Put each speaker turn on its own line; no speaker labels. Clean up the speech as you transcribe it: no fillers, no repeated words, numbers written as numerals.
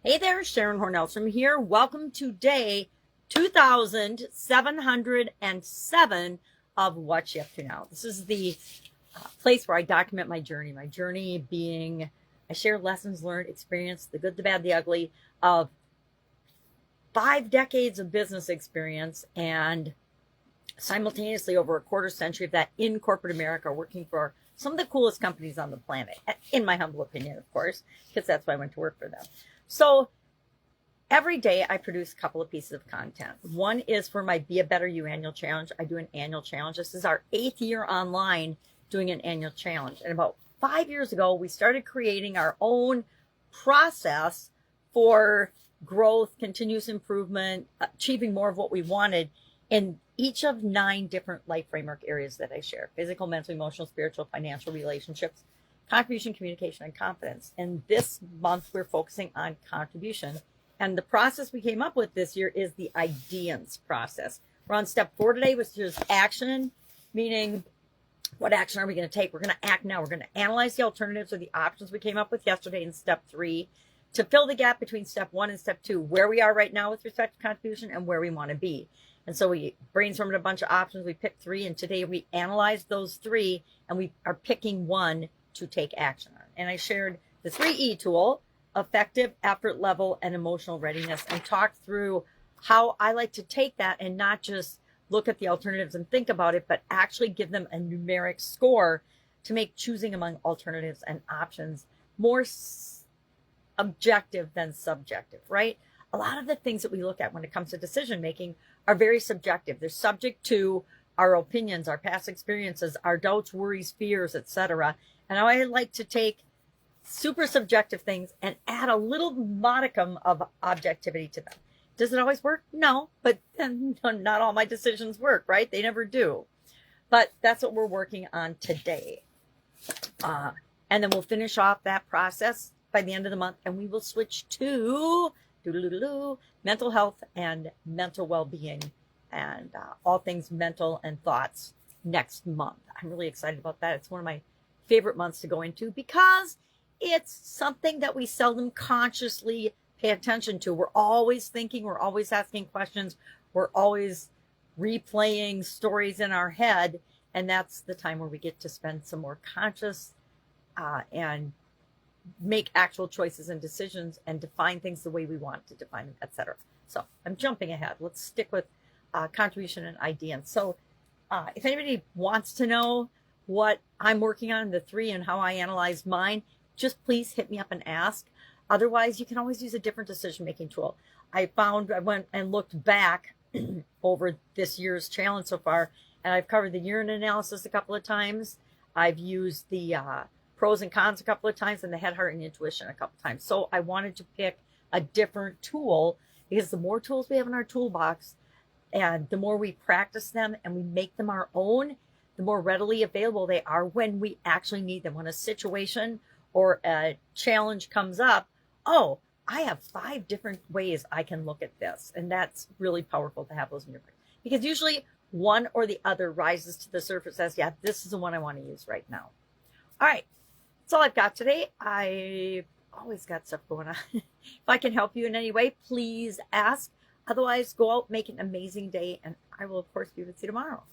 Hey there, Sharon Horne-Ellstrom here. Welcome to day 2707 of What You Up To Now. This is the place where I document my journey. My journey being, I share lessons learned, experience, the good, the bad, the ugly of 5 decades of business experience and simultaneously over a quarter century of that in corporate America, working for some of the coolest companies on the planet, in my humble opinion, of course, because that's why I went to work for them. So every day I produce a couple of pieces of content. One is for my Be a Better You annual challenge. I do an annual challenge. This is our 8th year online doing an annual challenge. And about 5 years ago, we started creating our own process for growth, continuous improvement, achieving more of what we wanted in each of 9 different life framework areas that I share: physical, mental, emotional, spiritual, financial, relationships, contribution, communication, and confidence. And this month we're focusing on contribution. And the process we came up with this year is the IDEANCE process. We're on step 4 today, which is action, meaning what action are we going to take? We're going to act now. We're going to analyze the alternatives or the options we came up with yesterday in step 3 to fill the gap between step 1 and step 2, where we are right now with respect to contribution and where we want to be. And so we brainstormed a bunch of options. We picked 3, and today we analyzed those 3, and we are picking one to take action on. And I shared the 3E tool: effective, effort level, and emotional readiness, and talked through how I like to take that and not just look at the alternatives and think about it, but actually give them a numeric score to make choosing among alternatives and options more objective than subjective, right? A lot of the things that we look at when it comes to decision making are very subjective. They're subject to our opinions, our past experiences, our doubts, worries, fears, etc. And I like to take super subjective things and add a little modicum of objectivity to them. Does it always work? No, but then not all my decisions work, right? They never do. But that's what we're working on today. And then we'll finish off that process by the end of the month, and we will switch to mental health and mental well-being and all things mental and thoughts next month. I'm really excited about that. It's one of my favorite months to go into because it's something that we seldom consciously pay attention to. We're always thinking, we're always asking questions, we're always replaying stories in our head, and that's the time where we get to spend some more conscious and make actual choices and decisions and define things the way we want to define them, etc. So I'm jumping ahead. Let's stick with contribution and IDEANCE. So if anybody wants to know what I'm working on, the 3, and how I analyze mine, just please hit me up and ask. Otherwise, you can always use a different decision-making tool. I went and looked back over this year's challenge so far, and I've covered the urine analysis a couple of times. I've used the pros and cons a couple of times, and the head, heart, and intuition a couple of times. So I wanted to pick a different tool because the more tools we have in our toolbox and the more we practice them and we make them our own, the more readily available they are when we actually need them. When a situation or a challenge comes up, oh, I have 5 different ways I can look at this. And that's really powerful to have those in your brain. Because usually one or the other rises to the surface as, yeah, this is the one I want to use right now. All right. That's all I've got today. I've always got stuff going on. If I can help you in any way, please ask. Otherwise, go out, make an amazing day, and I will, of course, be with you tomorrow.